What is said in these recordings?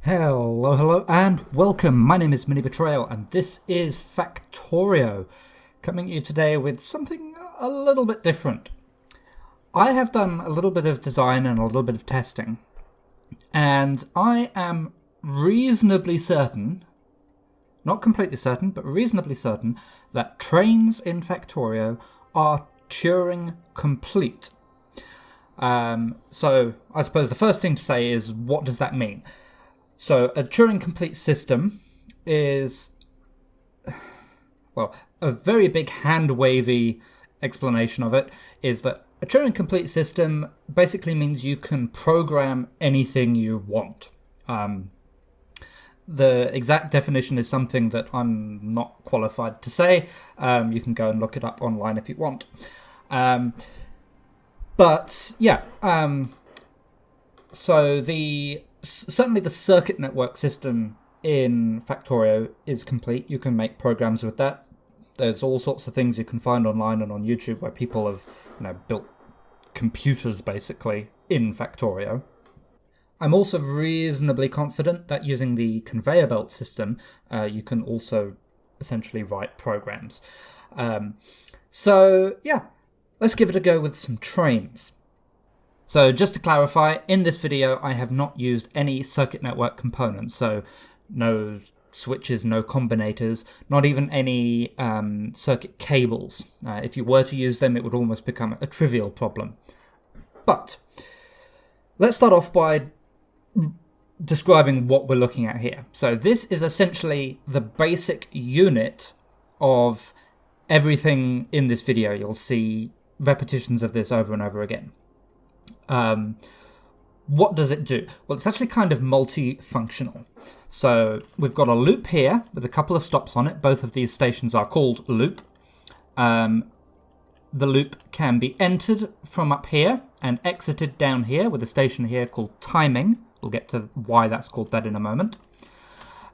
Hello, and welcome. My name is MiniBetrayal, and this is Factorio, coming to you today with something a little bit different. I have done a little bit of design and a little bit of testing, and I am reasonably certain, not completely certain, but reasonably certain, that trains in Factorio are Turing complete. So I suppose the first thing to say is, what does that mean? So a Turing-complete system is, well, a very big hand-wavy explanation of it is that a Turing-complete system basically means you can program anything you want. The exact definition is something that I'm not qualified to say. You can go and look it up online if you want. So certainly the circuit network system in Factorio is complete. You can make programs with that. There's all sorts of things you can find online and on YouTube where people have, built computers basically in Factorio. I'm also reasonably confident that using the conveyor belt system, you can also essentially write programs. Let's give it a go with some trains. So just to clarify, in this video I have not used any circuit network components, so no switches, no combinators, not even any circuit cables. If you were to use them, it would almost become a trivial problem. But let's start off by describing what we're looking at here. So this is essentially the basic unit of everything in this video. You'll see repetitions of this over and over again. What does it do? Well, it's actually kind of multifunctional. So we've got a loop here with a couple of stops on it. Both of these stations are called loop. The loop can be entered from up here and exited down here with a station here called timing. We'll get to why that's called that in a moment.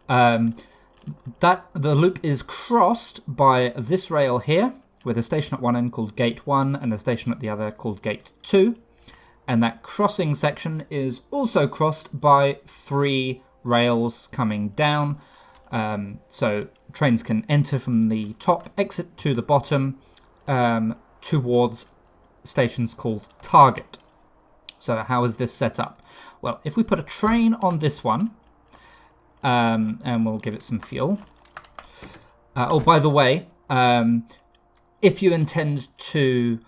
The loop is crossed by this rail here with a station at one end called gate 1 and a station at the other called gate 2. And that crossing section is also crossed by 3 rails coming down. So trains can enter from the top, exit to the bottom, towards stations called target. So how is this set up? Well, if we put a train on this one, and we'll give it some fuel. By the way, if you intend to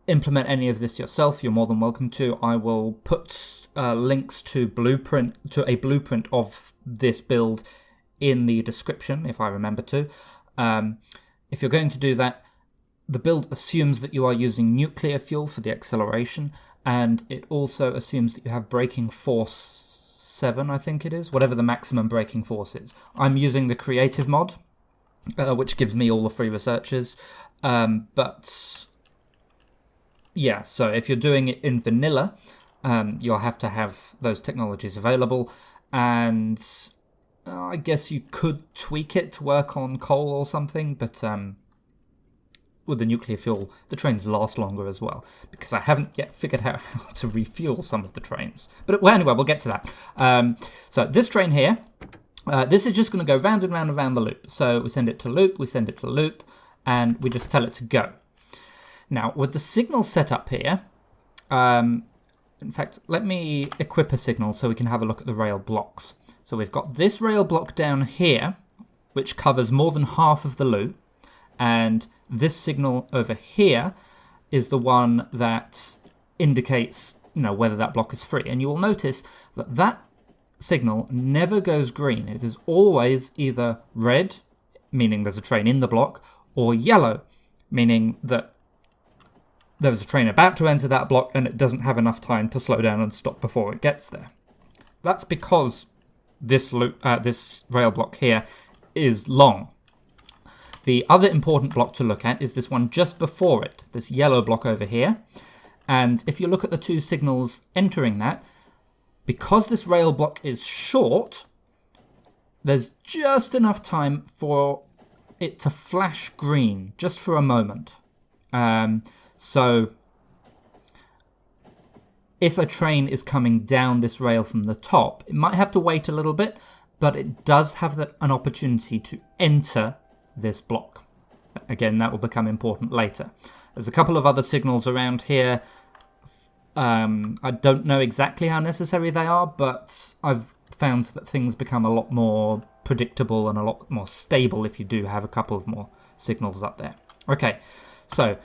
implement any of this yourself, you're more than welcome to. I will put links to a blueprint of this build in the description, if I remember to. If you're going to do that, the build assumes that you are using nuclear fuel for the acceleration, and it also assumes that you have braking force 7, I think it is, whatever the maximum braking force is. I'm using the creative mod, which gives me all the free researches, yeah, so if you're doing it in vanilla, you'll have to have those technologies available, and I guess you could tweak it to work on coal or something, but with the nuclear fuel, the trains last longer as well, because I haven't yet figured out how to refuel some of the trains. But anyway, we'll get to that. So this train here, this is just going to go round and round and round the loop. So we send it to loop, we send it to loop, and we just tell it to go. Now, with the signal set up here, in fact, let me equip a signal so we can have a look at the rail blocks. So we've got this rail block down here, which covers more than half of the loop, and this signal over here is the one that indicates, whether that block is free. And you will notice that that signal never goes green. It is always either red, meaning there's a train in the block, or yellow, meaning that there's a train about to enter that block and it doesn't have enough time to slow down and stop before it gets there. That's because this rail block here is long. The other important block to look at is this one just before it, this yellow block over here. And if you look at the 2 signals entering that, because this rail block is short, there's just enough time for it to flash green, just for a moment. So if a train is coming down this rail from the top, it might have to wait a little bit, but it does have an opportunity to enter this block. Again, that will become important later. There's a couple of other signals around here. I don't know exactly how necessary they are, but I've found that things become a lot more predictable and a lot more stable if you do have a couple of more signals up there. Okay, so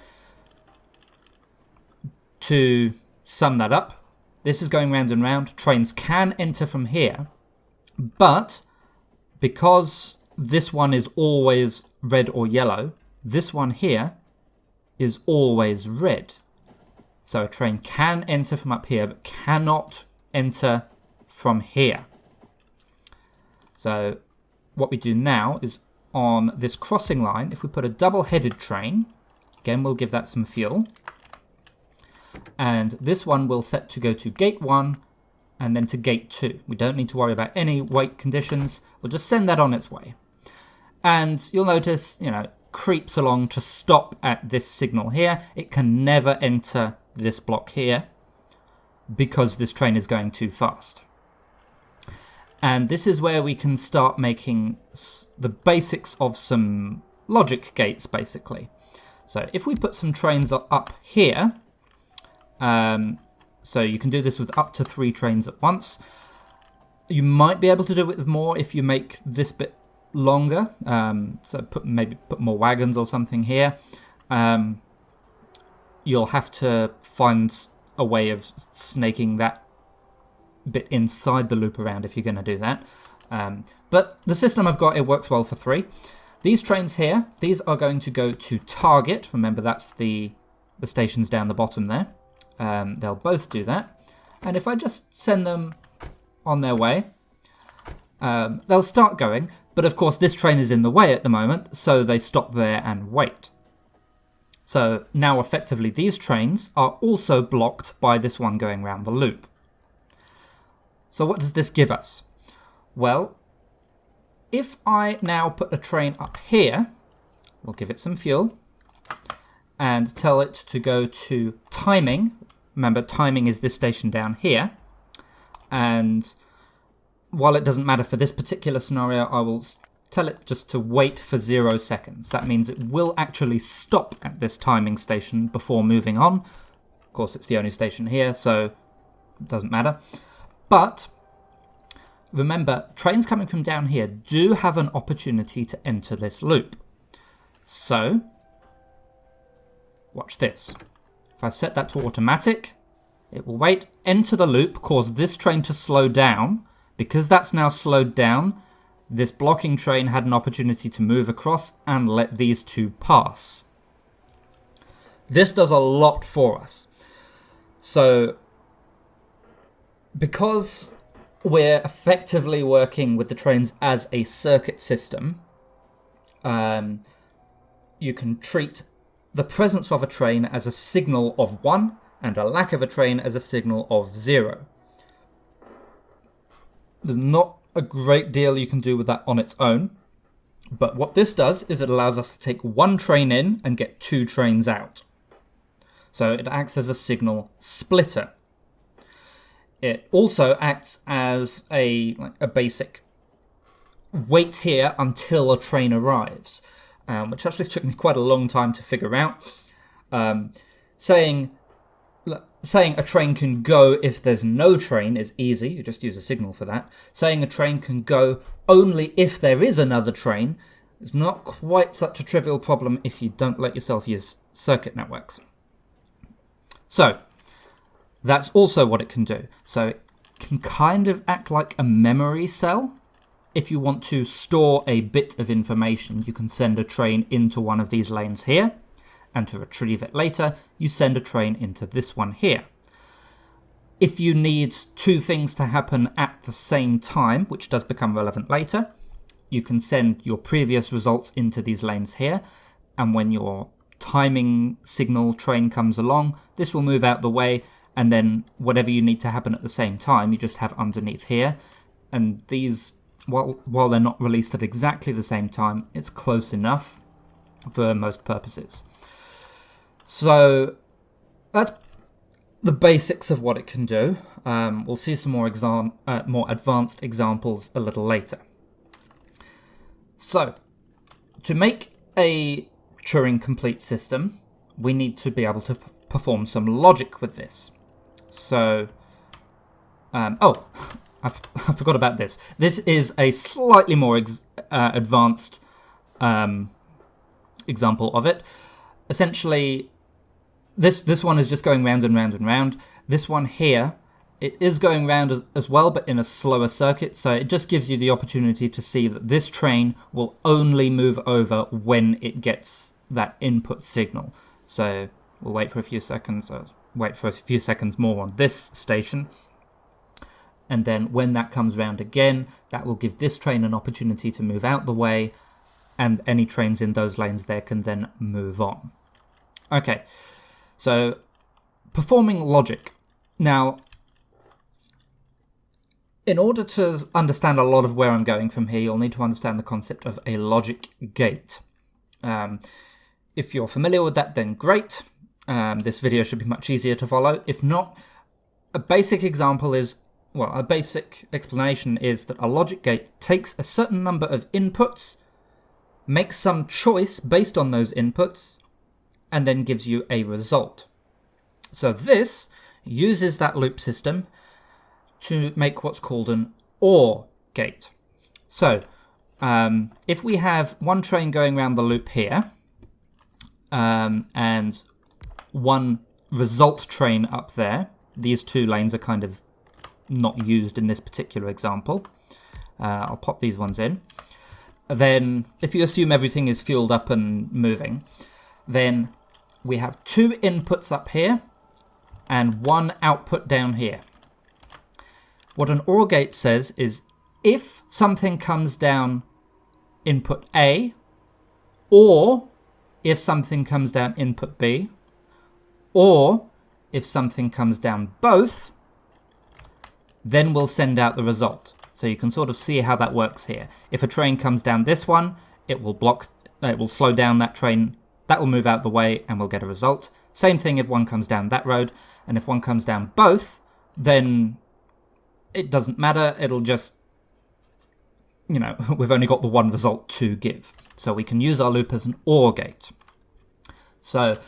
to sum that up, this is going round and round. Trains can enter from here, but because this one is always red or yellow, this one here is always red. So a train can enter from up here, but cannot enter from here. So what we do now is on this crossing line, if we put a double-headed train, again, we'll give that some fuel. And this one will set to go to gate 1 and then to gate 2. We don't need to worry about any wait conditions. We'll just send that on its way. And you'll notice, creeps along to stop at this signal here. It can never enter this block here because this train is going too fast. And this is where we can start making the basics of some logic gates, basically. So if we put some trains up here, so you can do this with up to 3 trains at once. You might be able to do it with more if you make this bit longer. So maybe put more wagons or something here. You'll have to find a way of snaking that bit inside the loop around if you're going to do that. But the system I've got, it works well for 3. These trains here, these are going to go to target. Remember, that's the stations down the bottom there. They'll both do that. And if I just send them on their way, they'll start going. But of course, this train is in the way at the moment, so they stop there and wait. So now effectively these trains are also blocked by this one going around the loop. So what does this give us? Well, if I now put a train up here, we'll give it some fuel, and tell it to go to timing. Remember, timing is this station down here. And while it doesn't matter for this particular scenario, I will tell it just to wait for 0 seconds. That means it will actually stop at this timing station before moving on. Of course, it's the only station here, so it doesn't matter. But remember, trains coming from down here do have an opportunity to enter this loop. So, watch this. If I set that to automatic, it will wait, enter the loop, cause this train to slow down. Because that's now slowed down, this blocking train had an opportunity to move across and let these two pass. This does a lot for us. So, because we're effectively working with the trains as a circuit system, you can treat the presence of a train as a signal of 1 and a lack of a train as a signal of 0. There's not a great deal you can do with that on its own, but what this does is it allows us to take 1 train in and get 2 trains out. So it acts as a signal splitter. It also acts as a basic wait here until a train arrives, which actually took me quite a long time to figure out. Saying a train can go if there's no train is easy. You just use a signal for that. Saying a train can go only if there is another train is not quite such a trivial problem if you don't let yourself use circuit networks. So, that's also what it can do. So it can kind of act like a memory cell. If you want to store a bit of information, you can send a train into one of these lanes here. And to retrieve it later, you send a train into this one here. If you need 2 things to happen at the same time, which does become relevant later, you can send your previous results into these lanes here. And when your timing signal train comes along, this will move out the way, and then whatever you need to happen at the same time, you just have underneath here. And these, while they're not released at exactly the same time, it's close enough for most purposes. So that's the basics of what it can do. We'll see some more advanced examples a little later. So, to make a Turing complete system, we need to be able to perform some logic with this. So, I forgot about this. This is a slightly more advanced example of it. Essentially, this one is just going round and round and round. This one here, it is going round as well, but in a slower circuit. So it just gives you the opportunity to see that this train will only move over when it gets that input signal. So we'll wait for a few seconds, more on this station. And then when that comes round again, that will give this train an opportunity to move out the way, and any trains in those lanes there can then move on. Okay, so performing logic. Now, in order to understand a lot of where I'm going from here, you'll need to understand the concept of a logic gate. If you're familiar with that, then great. This video should be much easier to follow. If not, a basic explanation is that a logic gate takes a certain number of inputs, makes some choice based on those inputs, and then gives you a result. So this uses that loop system to make what's called an OR gate. So if we have one train going around the loop here, and one result train up there, these two lanes are kind of not used in this particular example. I'll pop these ones in. Then, if you assume everything is fueled up and moving, then we have two inputs up here and one output down here. What an OR gate says is if something comes down input A, or if something comes down input B, or if something comes down both, then we'll send out the result. So you can sort of see how that works here. If a train comes down this one, it will slow down that train, that will move out the way, and we'll get a result. Same thing if one comes down that road, and if one comes down both, then it doesn't matter, it'll just, we've only got the one result to give. So we can use our loop as an OR gate. So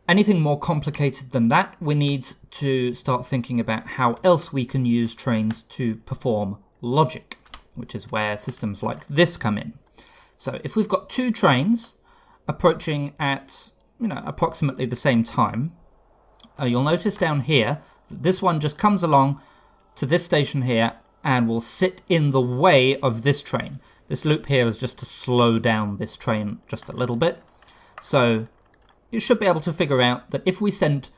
anything more complicated than that, we need to start thinking about how else we can use trains to perform logic, which is where systems like this come in. So if we've got two trains approaching at approximately the same time, you'll notice down here that this one just comes along to this station here and will sit in the way of this train. This loop here is just to slow down this train just a little bit. So you should be able to figure out that if we send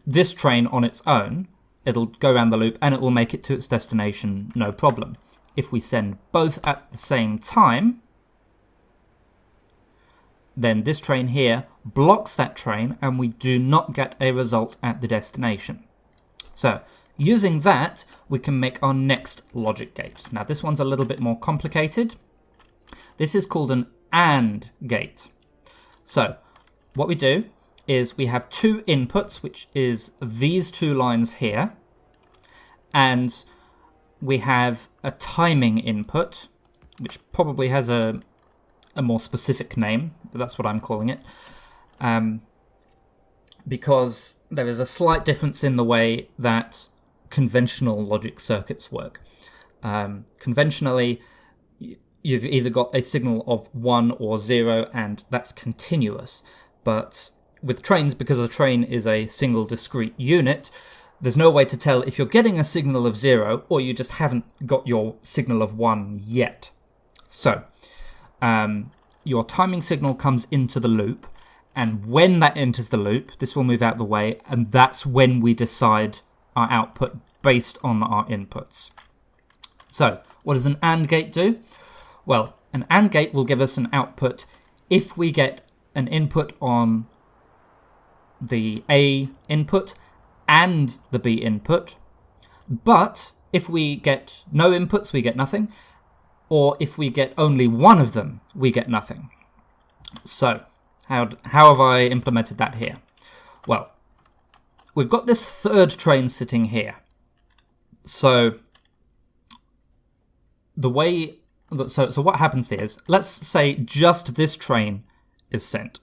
this train on its own, it'll go around the loop and it will make it to its destination, no problem. If we send both at the same time, then this train here blocks that train and we do not get a result at the destination. So using that, we can make our next logic gate. Now this one's a little bit more complicated. This is called an AND gate. So what we do is we have two inputs, which is these two lines here, and we have a timing input, which probably has a more specific name, but that's what I'm calling it, because there is a slight difference in the way that conventional logic circuits work. Conventionally, you've either got a signal of 1 or 0, and that's continuous. But with trains, because a train is a single discrete unit, there's no way to tell if you're getting a signal of 0 or you just haven't got your signal of 1 yet. So, your timing signal comes into the loop, and when that enters the loop, this will move out the way, and that's when we decide our output based on our inputs. So, what does an AND gate do? Well, an AND gate will give us an output if we get an input on the A input and the B input, but if we get no inputs, we get nothing, or if we get only one of them, we get nothing. So, how have I implemented that here? Well, we've got this third train sitting here. So so what happens here is, let's say just this train is sent.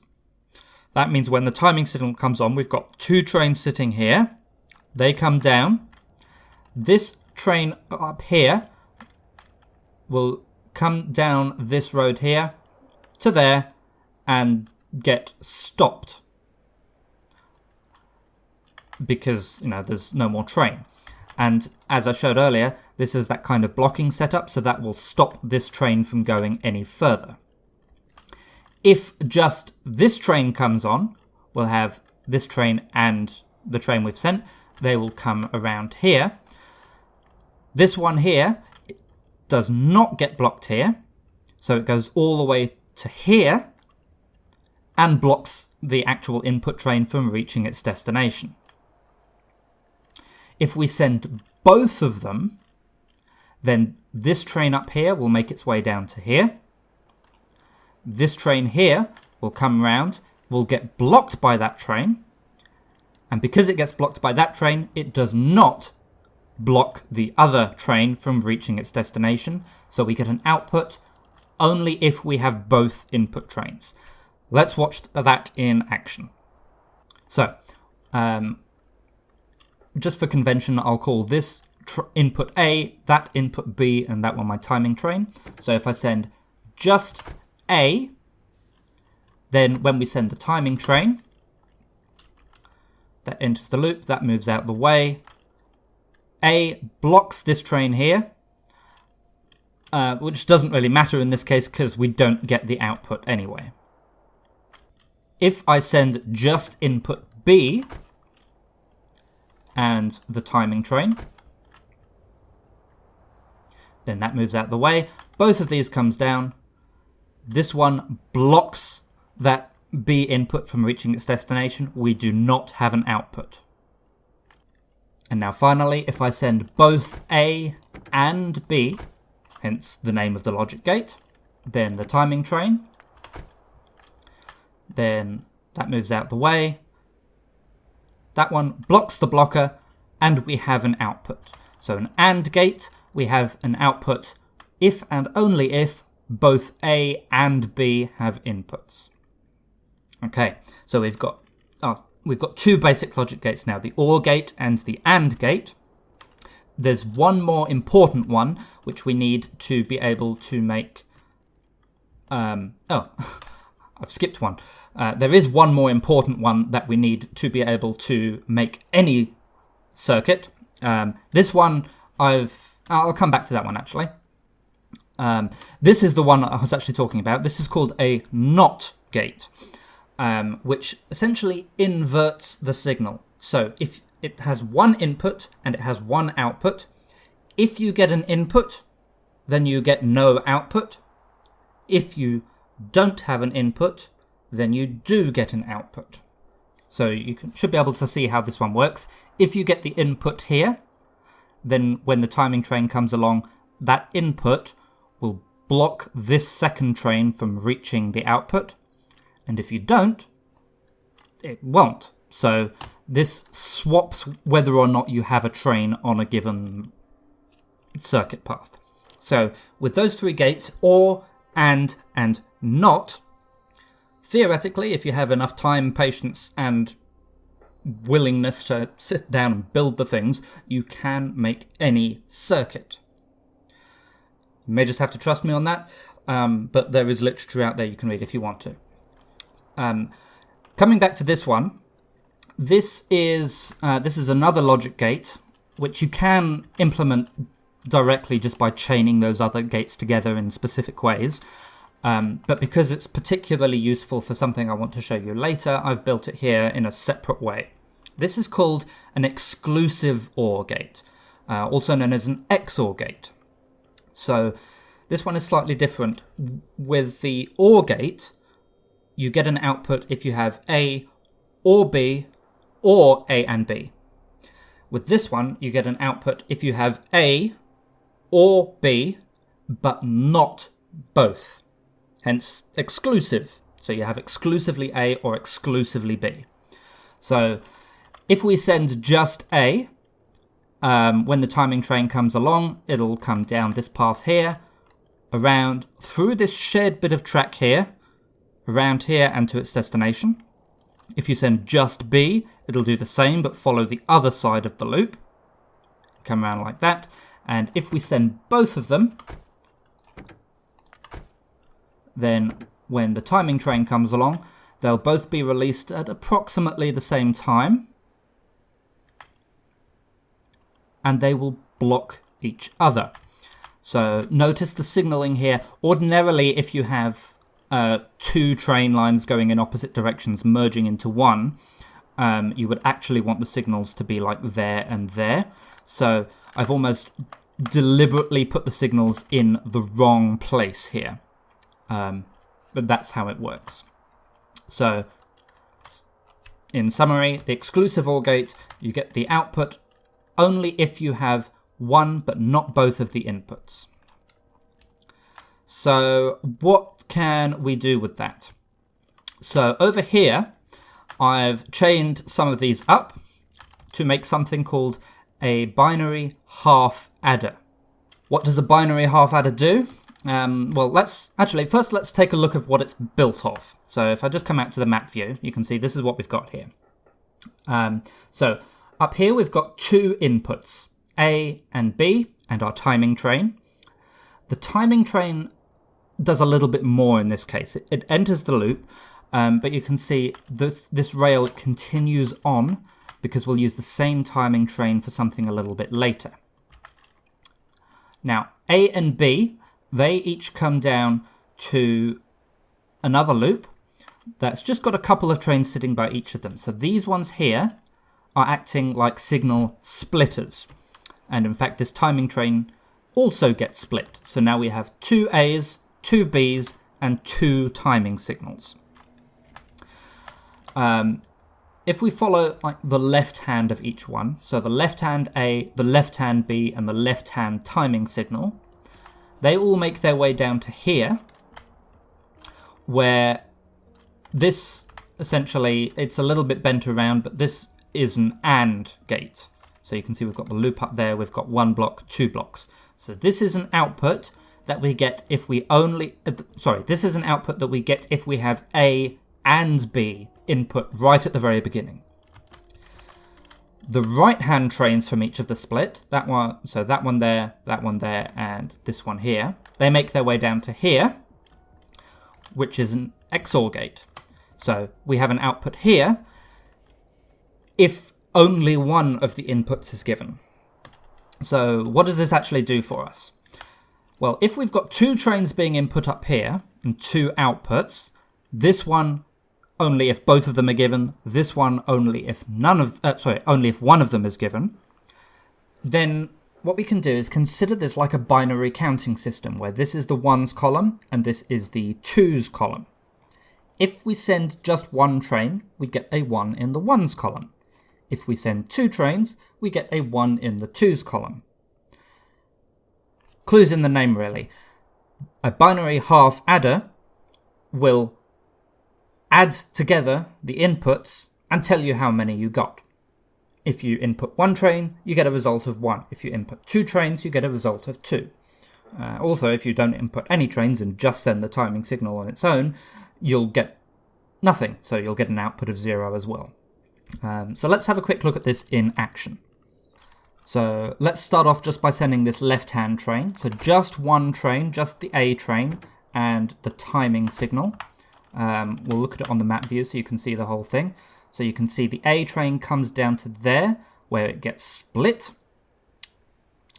That means when the timing signal comes on, we've got 2 trains sitting here. They come down. This train up here will come down this road here to there and get stopped because, there's no more train. And as I showed earlier, this is that kind of blocking setup, so that will stop this train from going any further. If just this train comes on, we'll have this train and the train we've sent. They will come around here. This one here does not get blocked here, so it goes all the way to here and blocks the actual input train from reaching its destination. If we send both of them, then this train up here will make its way down to here. This train here will come round, will get blocked by that train, and because it gets blocked by that train, it does not block the other train from reaching its destination, so we get an output only if we have both input trains. Let's watch that in action. So, just for convention, I'll call this input A, that input B, and that one my timing train. So if I send just A, then when we send the timing train, that enters the loop, that moves out the way. A blocks this train here, which doesn't really matter in this case because we don't get the output anyway. If I send just input B and the timing train, then that moves out the way. Both of these comes down. This one blocks that B input from reaching its destination. We do not have an output. And now finally, if I send both A and B, hence the name of the logic gate, then the timing train, then that moves out the way. That one blocks the blocker, and we have an output. So an AND gate, we have an output if and only if both A and B have inputs. Okay, so we've got 2 basic logic gates now, the OR gate and the AND gate. There's one more important one, which we need to be able to make... I've skipped one. There is one more important one that we need to be able to make any circuit. This one, I'll come back to that one actually. This is the one I was actually talking about. This is called a NOT gate, which essentially inverts the signal. So if it has one input and it has one output, if you get an input, then you get no output. If you don't have an input, then you do get an output. So you should be able to see how this one works. If you get the input here, then when the timing train comes along, that input will block this second train from reaching the output. And if you don't, it won't. So this swaps whether or not you have a train on a given circuit path. So with those 3 gates, OR, AND, and NOT, theoretically, if you have enough time, patience, and willingness to sit down and build the things, you can make any circuit. You may just have to trust me on that, but there is literature out there you can read if you want to. Coming back to this one, this is another logic gate, which you can implement directly just by chaining those other gates together in specific ways. But because it's particularly useful for something I want to show you later, I've built it here in a separate way. This is called an exclusive OR gate, also known as an XOR gate. So this one is slightly different. With the OR gate, you get an output if you have A or B or A and B. With this one, you get an output if you have A or B, but not both. Hence, exclusive. So you have exclusively A or exclusively B. So If we send just A, when the timing train comes along, it'll come down this path here, around through this shared bit of track here, around here and to its destination. If you send just B, it'll do the same but follow the other side of the loop. Come around like that. And if we send both of them, then when the timing train comes along, they'll both be released at approximately the same time. And they will block each other. So notice the signaling here. Ordinarily, if you have two train lines going in opposite directions merging into one, you would actually want the signals to be like there and there. So I've almost deliberately put the signals in the wrong place here. But that's how it works. So in summary, the exclusive OR gate, you get the output only if you have one but not both of the inputs. So what can we do with that? So over here, I've chained some of these up to make something called a binary half adder. What does a binary half adder do? Well, let's take a look at what it's built of. So if I just come out to the map view, you can see this is what we've got here. So up here we've got two inputs, A and B, and our timing train. The timing train does a little bit more in this case. It enters the loop, but you can see this rail continues on because we'll use the same timing train for something a little bit later. Now, A and B, they each come down to another loop that's just got a couple of trains sitting by each of them. So these ones here are acting like signal splitters. And in fact, this timing train also gets split. So now we have two A's, two B's, and two timing signals. If we follow like the left hand of each one, so the left hand A, the left hand B, and the left hand timing signal, they all make their way down to here, where this essentially, it's a little bit bent around, but this is an AND gate. So you can see we've got the loop up there, we've got one block, two blocks. So this is an output that we get if we this is an output that we get if we have A and B input right at the very beginning. The right-hand trains from each of the split, that one there, and this one here, they make their way down to here, which is an XOR gate. So we have an output here if only one of the inputs is given. So what does this actually do for us? Well, if we've got two trains being input up here and two outputs, this one only if both of them are given, this one only if only if one of them is given, then what we can do is consider this like a binary counting system where this is the ones column and this is the twos column. If we send just one train, we get a 1 in the ones column. If we send two trains, we get a 1 in the twos column. Clues in the name, really. A binary half adder will add together the inputs and tell you how many you got. If you input one train, you get a result of 1. If you input two trains, you get a result of 2. Also, if you don't input any trains and just send the timing signal on its own, you'll get nothing. So you'll get an output of 0 as well. So let's have a quick look at this in action. So let's start off just by sending this left-hand train. So just one train, just the A train and the timing signal. We'll look at it on the map view so you can see the whole thing. So you can see the A train comes down to there where it gets split.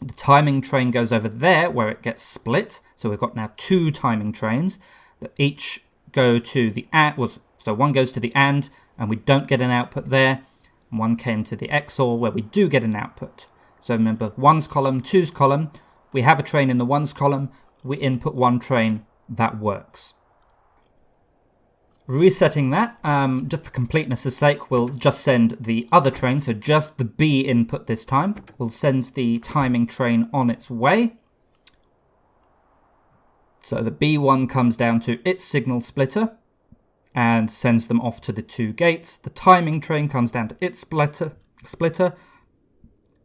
The timing train goes over there where it gets split. So we've got now two timing trains that each go to the AND. So one goes to the AND and we don't get an output there. And one came to the XOR where we do get an output. So remember, ones column, twos column. We have a train in the ones column. We input one train. That works. Resetting that, just for completeness' sake, we'll just send the other train, so just the B input this time. We'll send the timing train on its way. So the B1 comes down to its signal splitter, and sends them off to the two gates. The timing train comes down to its splitter,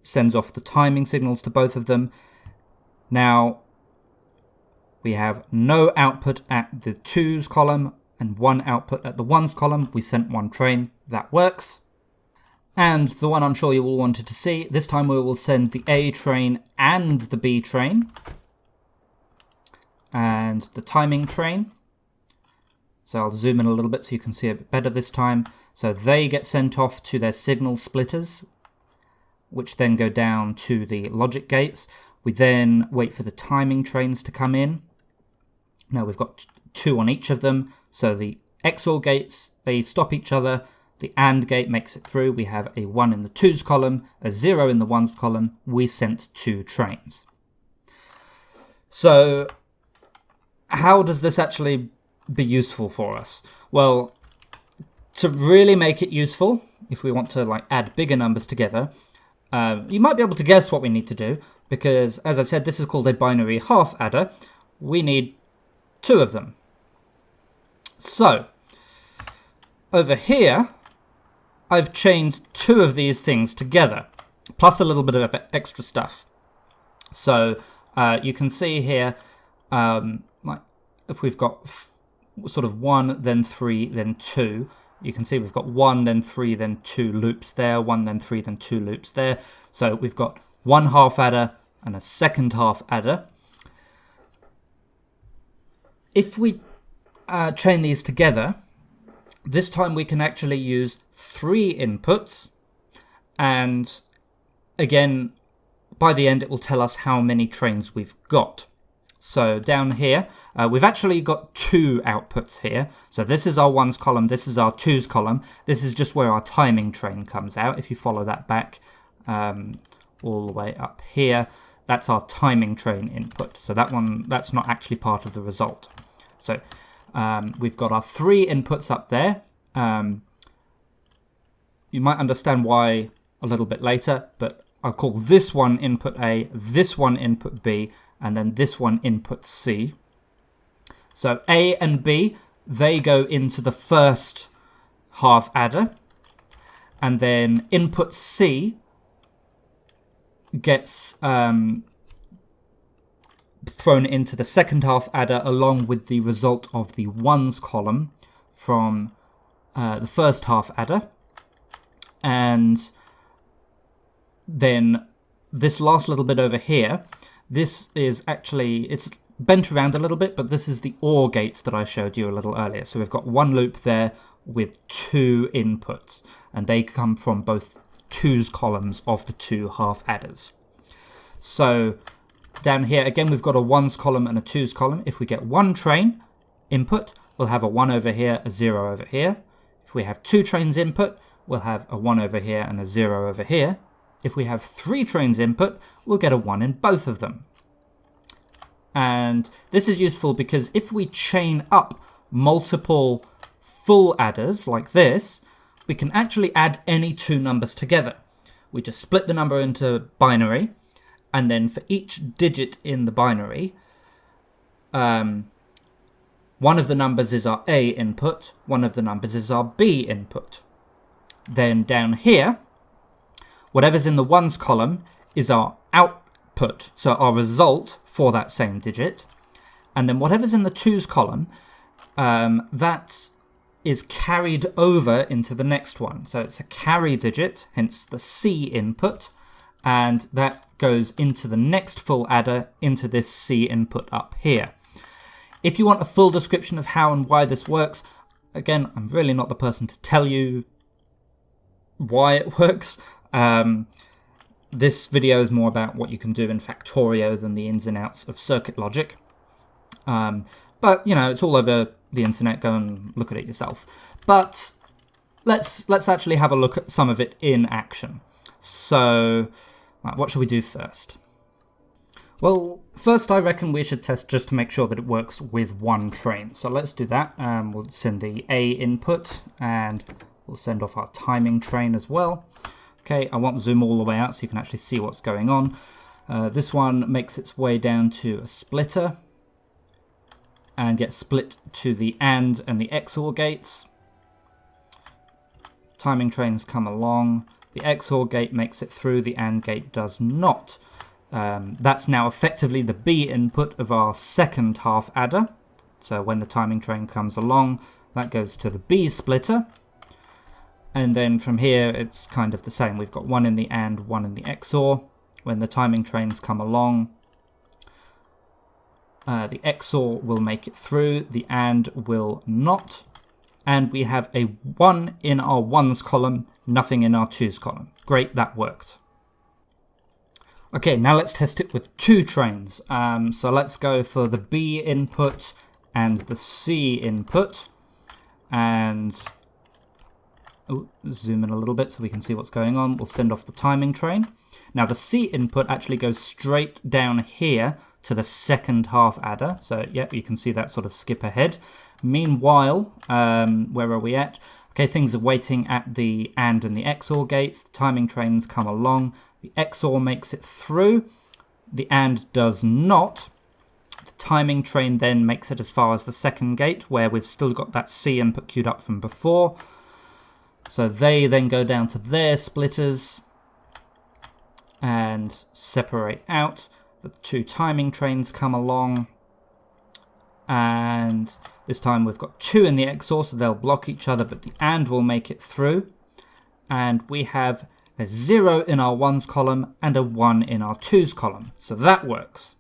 sends off the timing signals to both of them. Now, we have no output at the 2's column and one output at the 1's column. We sent one train. That works. And the one I'm sure you all wanted to see, this time we will send the A train and the B train. And the timing train. So I'll zoom in a little bit so you can see a bit better this time. So they get sent off to their signal splitters, which then go down to the logic gates. We then wait for the timing trains to come in. Now we've got 2 on each of them. So the XOR gates, they stop each other. The AND gate makes it through. We have a 1 in the 2's column, a 0 in the 1's column. We sent 2 trains. So how does this actually be useful for us? Well, to really make it useful, if we want to add bigger numbers together, you might be able to guess what we need to do, because as I said, this is called a binary half adder. We need 2 of them. So over here, I've chained 2 of these things together, plus a little bit of extra stuff. So you can see here, if we've got sort of 1, then 3, then 2, you can see we've got 1, then 3, then 2 loops there, 1, then 3, then 2 loops there. So we've got 1 half adder and a second half adder. If we chain these together, this time we can actually use 3 inputs, and again, by the end it will tell us how many trains we've got. So down here, we've actually got 2 outputs here. So this is our 1's column, this is our 2's column. This is just where our timing train comes out. If you follow that back all the way up here, that's our timing train input. So that's not actually part of the result. So we've got our 3 inputs up there. You might understand why a little bit later, but I'll call this one input A, this one input B, and then this one input C. So A and B, they go into the first half adder, and then input C gets thrown into the second half adder along with the result of the 1's column from the first half adder. And then this last little bit over here, this is actually, it's bent around a little bit, but this is the OR gate that I showed you a little earlier. So we've got 1 loop there with 2 inputs, and they come from both 2's columns of the 2 half adders. So down here, again, we've got a 1's column and a 2's column. If we get 1 train input, we'll have a 1 over here, a 0 over here. If we have 2 trains input, we'll have a 1 over here and a 0 over here. If we have 3 trains input, we'll get a 1 in both of them. And this is useful because if we chain up multiple full adders like this, we can actually add any 2 numbers together. We just split the number into binary, and then for each digit in the binary, one of the numbers is our A input, one of the numbers is our B input. Then down here, whatever's in the 1's column is our output, so our result for that same digit. And then whatever's in the 2's column, that is carried over into the next one. So it's a carry digit, hence the C input, and that goes into the next full adder into this C input up here. If you want a full description of how and why this works, again, I'm really not the person to tell you why it works. This video is more about what you can do in Factorio than the ins and outs of circuit logic. But, you know, it's all over the internet. Go and look at it yourself. But let's actually have a look at some of it in action. So, what should we do first? Well, first I reckon we should test just to make sure that it works with 1 train. So let's do that. We'll send the A input, and we'll send off our timing train as well. Okay, I won't zoom all the way out so you can actually see what's going on. This one makes its way down to a splitter. and get split to the AND and the XOR gates. Timing trains come along. The XOR gate makes it through, the AND gate does not. That's now effectively the B input of our second half adder. So when the timing train comes along, that goes to the B splitter. And then from here, it's kind of the same. We've got one in the AND, one in the XOR. When the timing trains come along, the XOR will make it through, the AND will not. And we have a 1 in our 1s column, nothing in our 2s column. Great, that worked. Okay, now let's test it with 2 trains. So let's go for the B input and the C input. And zoom in a little bit so we can see what's going on. We'll send off the timing train. Now the C input actually goes straight down here to the second half adder. So yeah, you can see that sort of skip ahead. Meanwhile, where are we at? Okay, things are waiting at the AND and the XOR gates. The timing trains come along. The XOR makes it through. The AND does not. The timing train then makes it as far as the second gate, where we've still got that C input queued up from before. So they then go down to their splitters and separate out. The 2 timing trains come along. And this time we've got 2 in the XOR, so they'll block each other, but the AND will make it through. And we have a 0 in our 1s column and a 1 in our 2s column. So that works.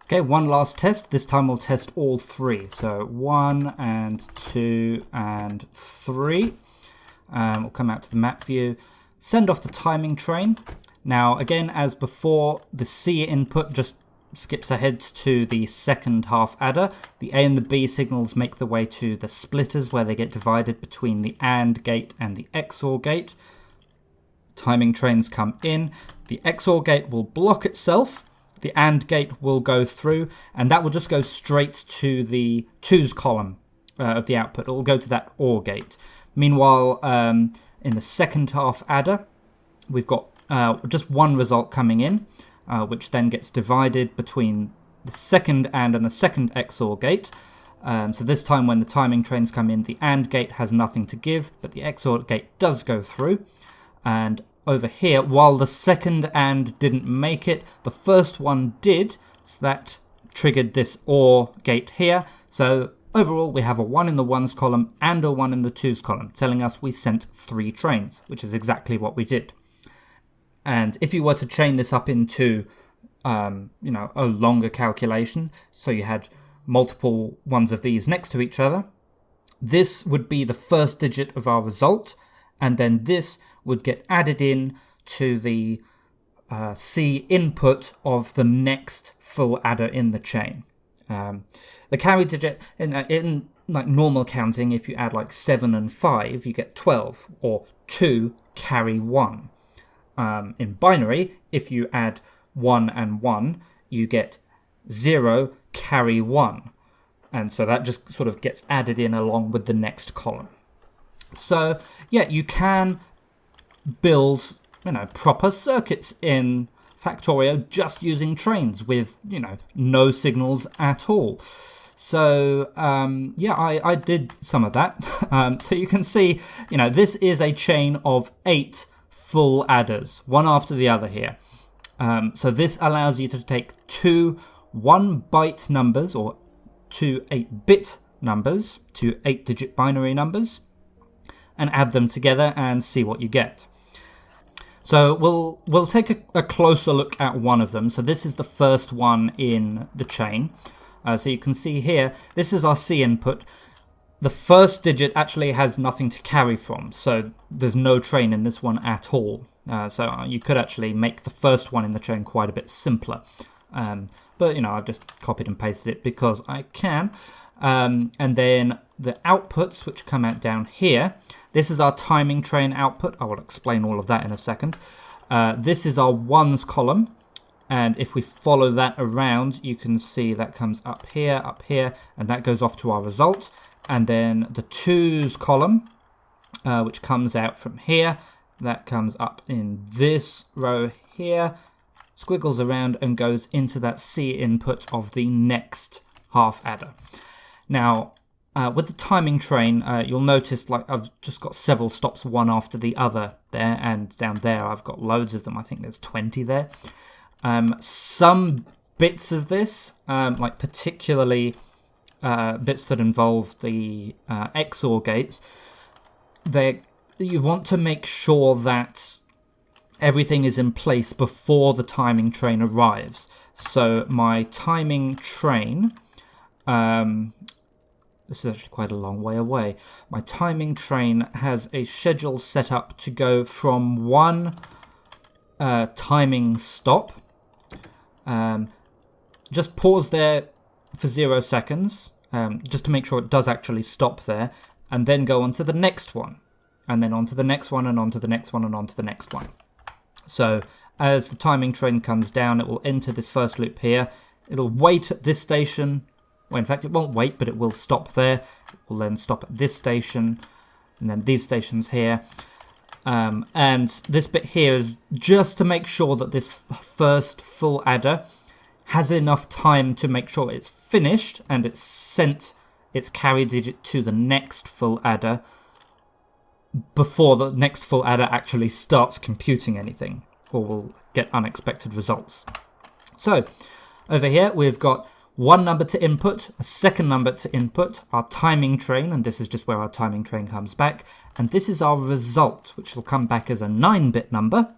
Okay, one last test. This time we'll test all 3. So 1 and 2 and 3. We'll come out to the map view. Send off the timing train. Now, again, as before, the C input just skips ahead to the second half adder. The A and the B signals make the way to the splitters, where they get divided between the AND gate and the XOR gate. Timing trains come in. The XOR gate will block itself. The AND gate will go through, and that will just go straight to the 2's column of the output. It will go to that OR gate. Meanwhile, in the second half adder, we've got just one result coming in, which then gets divided between the second AND and the second XOR gate. So this time when the timing trains come in, the AND gate has nothing to give, but the XOR gate does go through. And over here, while the second AND didn't make it, the first one did, so that triggered this OR gate here. So overall, we have a 1 in the 1s column and a 1 in the 2s column, telling us we sent 3 trains, which is exactly what we did. And if you were to chain this up into, a longer calculation, so you had multiple ones of these next to each other, this would be the first digit of our result, and then this would get added in to the C input of the next full adder in the chain. The carry digit, in like normal counting, if you add like 7 and 5, you get 12, or 2 carry 1. In binary, if you add 1 and 1, you get 0 carry 1. And so that just sort of gets added in along with the next column. So, yeah, you can build, proper circuits in Factorio just using trains with, no signals at all. So, I did some of that. So you can see, this is a chain of 8 full adders, one after the other here. So this allows you to take 2 1-byte numbers, or 2 8-bit numbers, 2 8-digit binary numbers, and add them together and see what you get. So we'll take a closer look at one of them. So this is the first one in the chain. So you can see here, this is our C input. The first digit actually has nothing to carry from, so there's no train in this one at all. So you could actually make the first one in the chain quite a bit simpler. But, I've just copied and pasted it because I can. And then the outputs, which come out down here, this is our timing train output. I will explain all of that in a second. This is our 1s column. And if we follow that around, you can see that comes up here, and that goes off to our result. And then the 2s column, which comes out from here, that comes up in this row here, squiggles around and goes into that C input of the next half adder. Now, with the timing train, you'll notice like I've just got several stops one after the other there, and down there I've got loads of them. I think there's 20 there. Some bits of this, like particularly bits that involve the XOR gates, you want to make sure that everything is in place before the timing train arrives. So my timing train, this is actually quite a long way away. My timing train has a schedule set up to go from one timing stop. Just pause there for 0 seconds, just to make sure it does actually stop there, and then go on to the next one, and then on to the next one, and on to the next one, and on to the next one. So as the timing train comes down, it will enter this first loop here. It'll wait at this station. Well, in fact, it won't wait, but it will stop there. It will then stop at this station, and then these stations here. And this bit here is just to make sure that this first full adder has enough time to make sure it's finished and it's sent its carry digit to the next full adder before the next full adder actually starts computing anything, or will get unexpected results. So over here we've got one number to input, a second number to input, our timing train, and this is just where our timing train comes back, and this is our result, which will come back as a 9-bit number.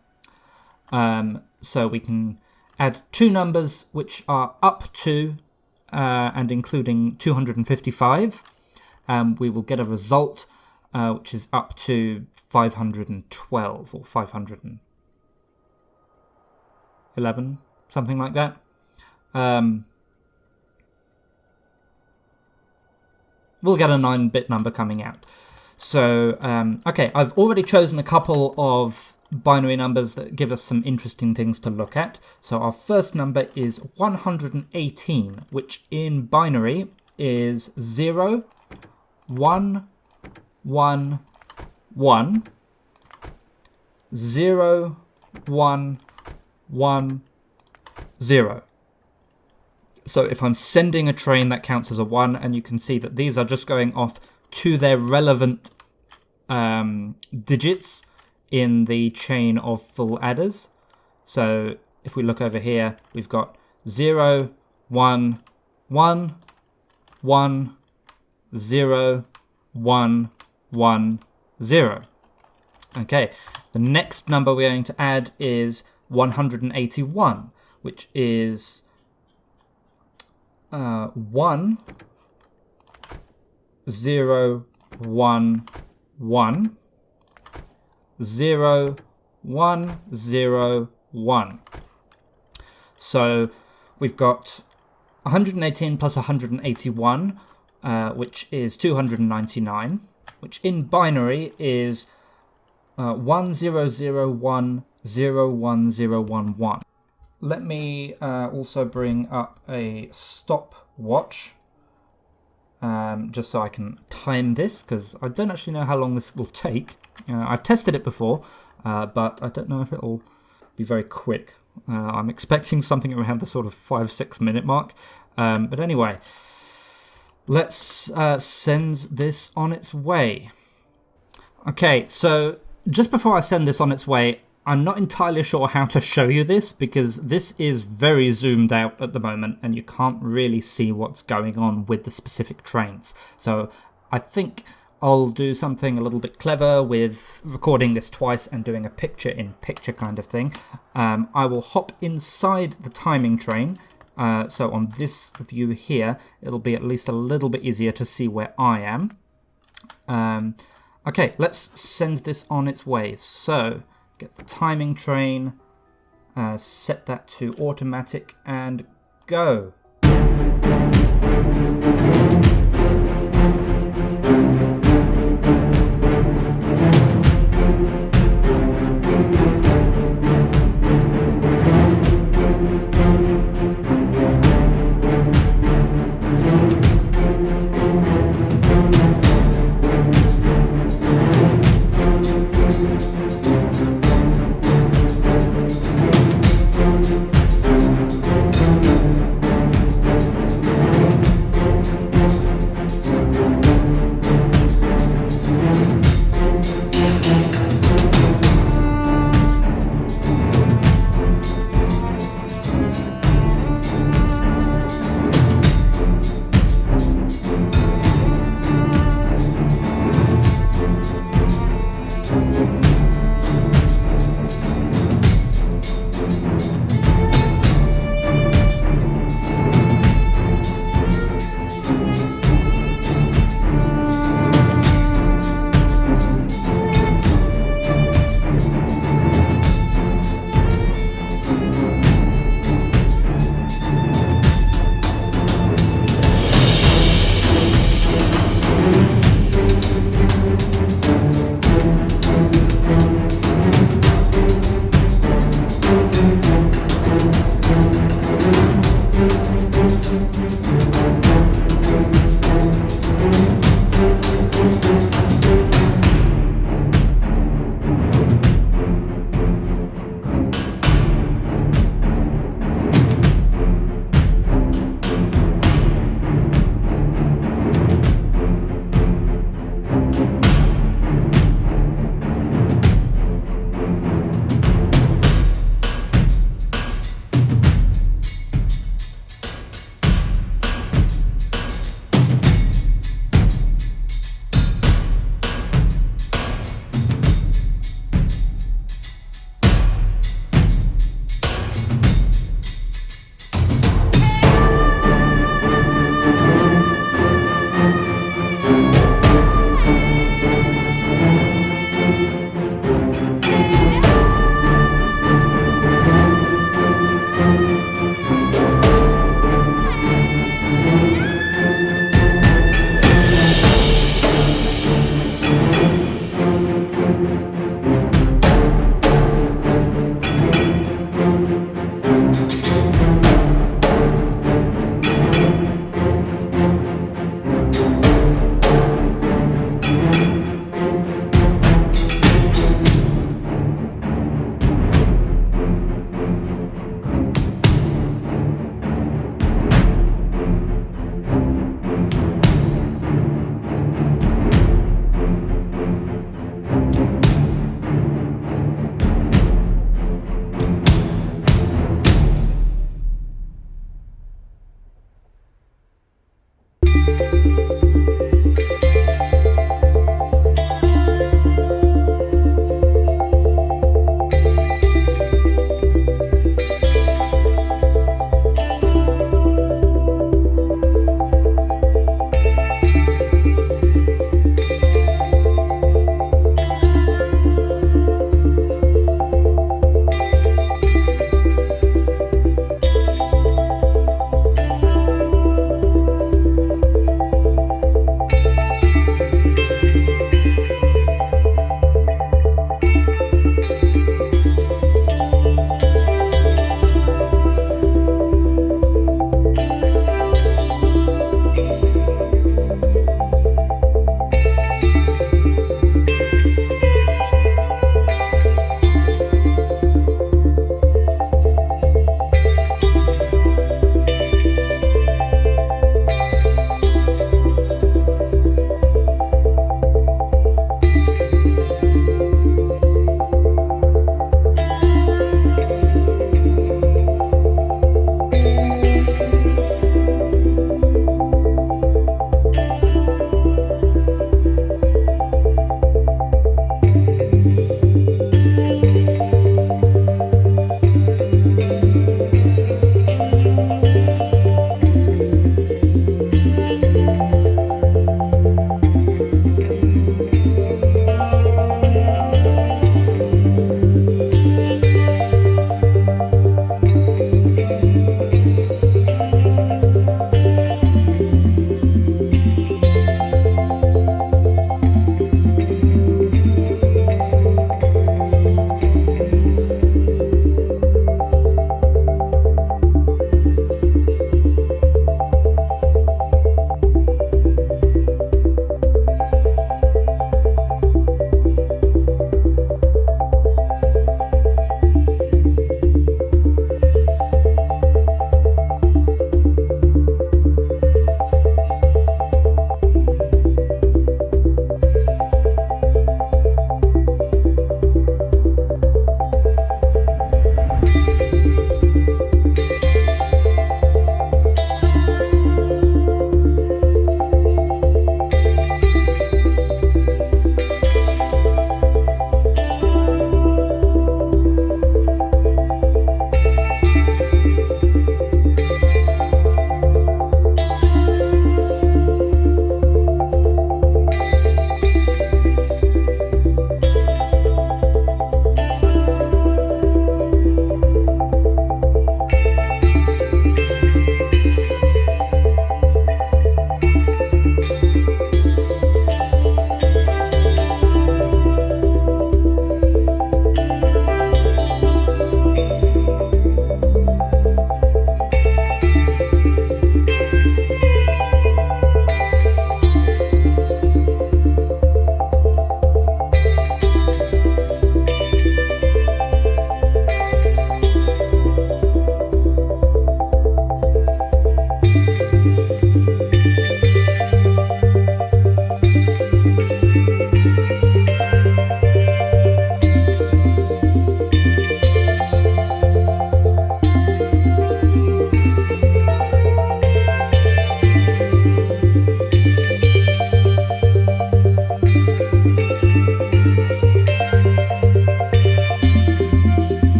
So we can add two numbers which are up to and including 255. We will get a result which is up to 512 or 511, something like that. We'll get a 9-bit number coming out. So, okay, I've already chosen a couple of binary numbers that give us some interesting things to look at. So our first number is 118, which in binary is 0, 1, 1, 1, 0, 1, 1, 0. So if I'm sending a train, that counts as a 1, and you can see that these are just going off to their relevant digits in the chain of full adders. So if we look over here, we've got 0, 1, 1, 1, 0, 1, 1, 0. Okay, the next number we're going to add is 181, which is 1, 0, 1, 1, 0, 1, 0, 1. So we've got 118 plus 181, which is 299, which in binary is 1001011011. Let me also bring up a stopwatch, just so I can time this, because I don't actually know how long this will take. I've tested it before, but I don't know if it'll be very quick. I'm expecting something around the sort of 5-6 minute mark. But anyway, let's send this on its way. Okay, so just before I send this on its way, I'm not entirely sure how to show you this, because this is very zoomed out at the moment and you can't really see what's going on with the specific trains. So I think I'll do something a little bit clever with recording this twice and doing a picture-in-picture kind of thing. I will hop inside the timing train. So on this view here, it'll be at least a little bit easier to see where I am. Okay, let's send this on its way. So get the timing train, set that to automatic, and go.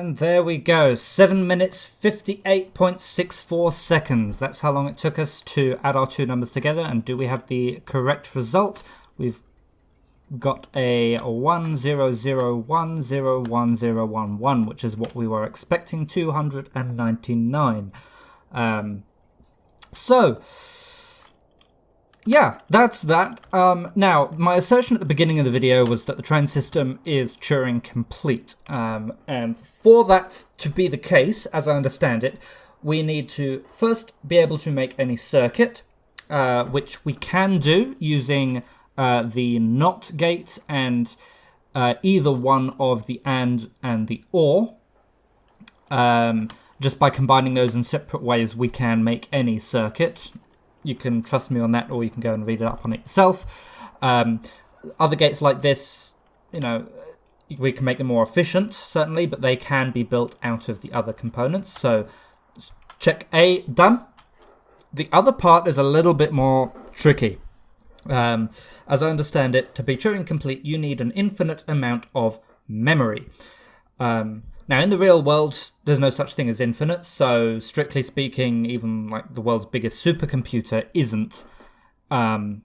And there we go. 7 minutes, 58.64 seconds. That's how long it took us to add our two numbers together. And do we have the correct result? We've got a 100101011, which is what we were expecting, 299. So, yeah, that's that. Now, my assertion at the beginning of the video was that the train system is Turing complete. And for that to be the case, as I understand it, we need to first be able to make any circuit, which we can do using the NOT gate and either one of the AND and the OR. Just by combining those in separate ways, we can make any circuit. You can trust me on that, or you can go and read it up on it yourself. Other gates like this, you know, we can make them more efficient, certainly, but they can be built out of the other components. So check A, done. The other part is a little bit more tricky. As I understand it, to be Turing complete, you need an infinite amount of memory. Now, in the real world, there's no such thing as infinite, so strictly speaking, even like the world's biggest supercomputer isn't Turing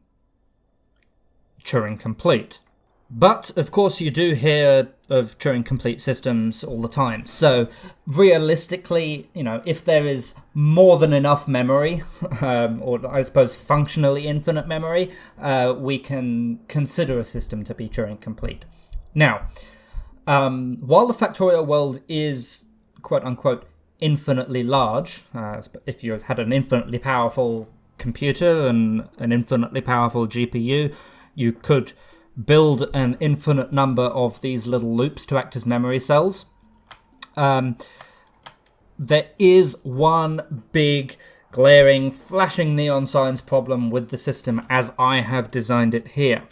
complete. But, of course, you do hear of Turing complete systems all the time. So, realistically, you know, if there is more than enough memory, or I suppose functionally infinite memory, we can consider a system to be Turing complete. Now, while the Factorio world is, quote-unquote, infinitely large, if you had an infinitely powerful computer and an infinitely powerful GPU, you could build an infinite number of these little loops to act as memory cells. There is one big, glaring, flashing neon signs problem with the system as I have designed it here.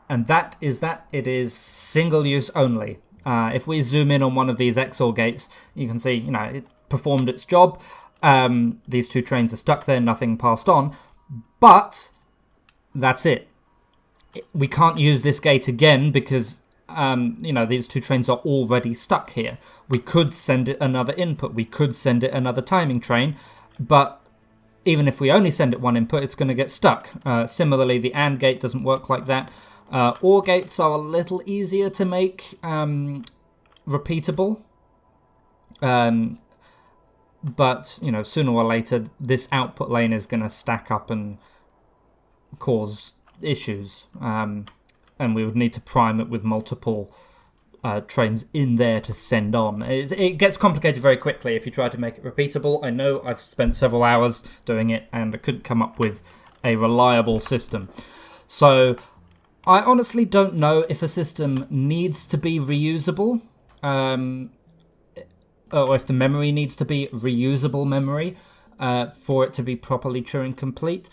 And that is that it is single-use only. If we zoom in on one of these XOR gates, you can see, you know, it performed its job. These two trains are stuck there, nothing passed on. But that's it. We can't use this gate again because, you know, these two trains are already stuck here. We could send it another input. We could send it another timing train. But even if we only send it one input, it's going to get stuck. Similarly, the AND gate doesn't work like that. OR gates are a little easier to make repeatable. But, you know, sooner or later, this output lane is going to stack up and cause issues. And we would need to prime it with multiple trains in there to send on. It gets complicated very quickly if you try to make it repeatable. I know I've spent several hours doing it and I couldn't come up with a reliable system. So I honestly don't know if a system needs to be reusable, or if the memory needs to be reusable memory for it to be properly Turing complete.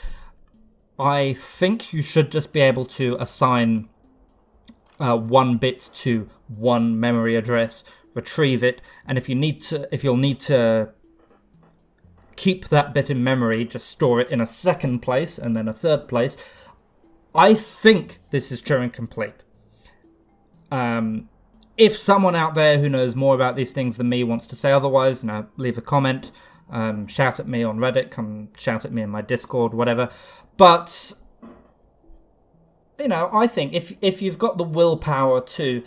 I think you should just be able to assign one bit to one memory address, retrieve it, and if you'll need to keep that bit in memory, just store it in a second place and then a third place. I think this is Turing complete. If someone out there who knows more about these things than me wants to say otherwise, you know, leave a comment, shout at me on Reddit, come shout at me in my Discord, whatever. But, you know, I think if you've got the willpower to,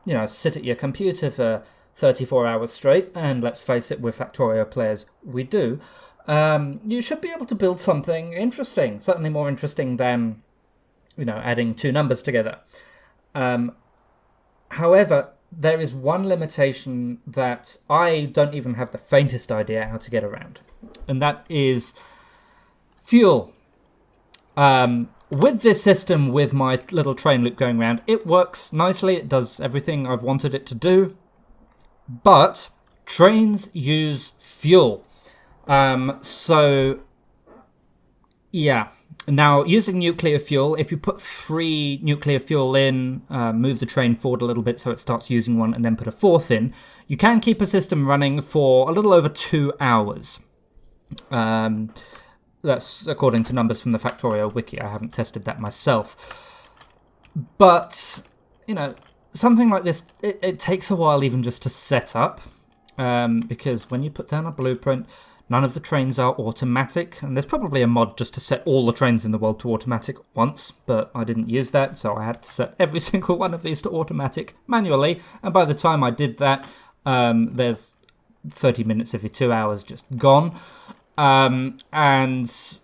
you know, sit at your computer for 34 hours straight, and let's face it, with Factorio players, we do, you should be able to build something interesting, certainly more interesting than, you know, adding two numbers together. However, there is one limitation that I don't even have the faintest idea how to get around, and that is fuel. With this system, with my little train loop going around, it works nicely, it does everything I've wanted it to do, but trains use fuel. So, yeah. Now, using nuclear fuel, if you put 3 nuclear fuel in, move the train forward a little bit so it starts using one, and then put a 4th in, you can keep a system running for a little over 2 hours. That's according to numbers from the Factorio wiki. I haven't tested that myself. But, you know, something like this, it takes a while even just to set up, because when you put down a blueprint, none of the trains are automatic, and there's probably a mod just to set all the trains in the world to automatic once, but I didn't use that, so I had to set every single one of these to automatic manually, and by the time I did that, there's 30 minutes of your 2 hours just gone. And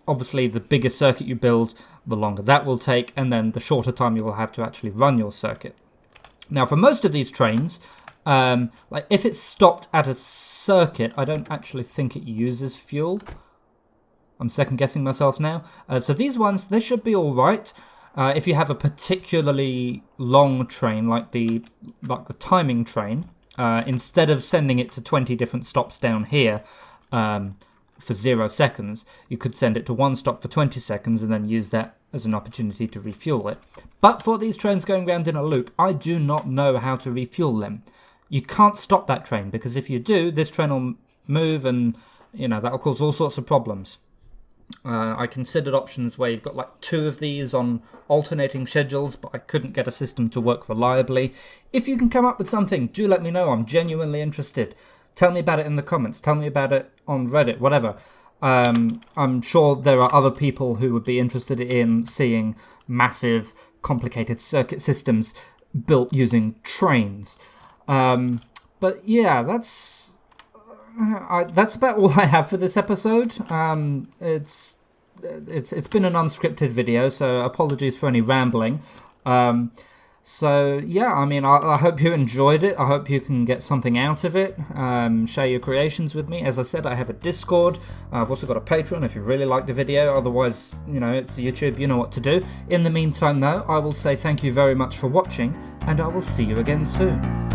obviously the bigger circuit you build, the longer that will take, and then the shorter time you will have to actually run your circuit. Now, for most of these trains, like if it's stopped at a circuit, I don't actually think it uses fuel. I'm second guessing myself now. So these ones, they should be all right. If you have a particularly long train, like the timing train, instead of sending it to 20 different stops down here for 0 seconds, you could send it to one stop for 20 seconds and then use that as an opportunity to refuel it. But for these trains going round in a loop, I do not know how to refuel them. You can't stop that train, because if you do, this train will move and, that'll cause all sorts of problems. I considered options where you've got like 2 of these on alternating schedules, but I couldn't get a system to work reliably. If you can come up with something, do let me know. I'm genuinely interested. Tell me about it in the comments. Tell me about it on Reddit, whatever. I'm sure there are other people who would be interested in seeing massive, complicated circuit systems built using trains. But yeah, that's about all I have for this episode. It's been an unscripted video, so apologies for any rambling. So yeah, I mean, I hope you enjoyed it. I hope you can get something out of it. Share your creations with me. As I said, I have a Discord. I've also got a Patreon if you really like the video. Otherwise, it's YouTube. You know what to do. In the meantime, though, I will say thank you very much for watching, and I will see you again soon.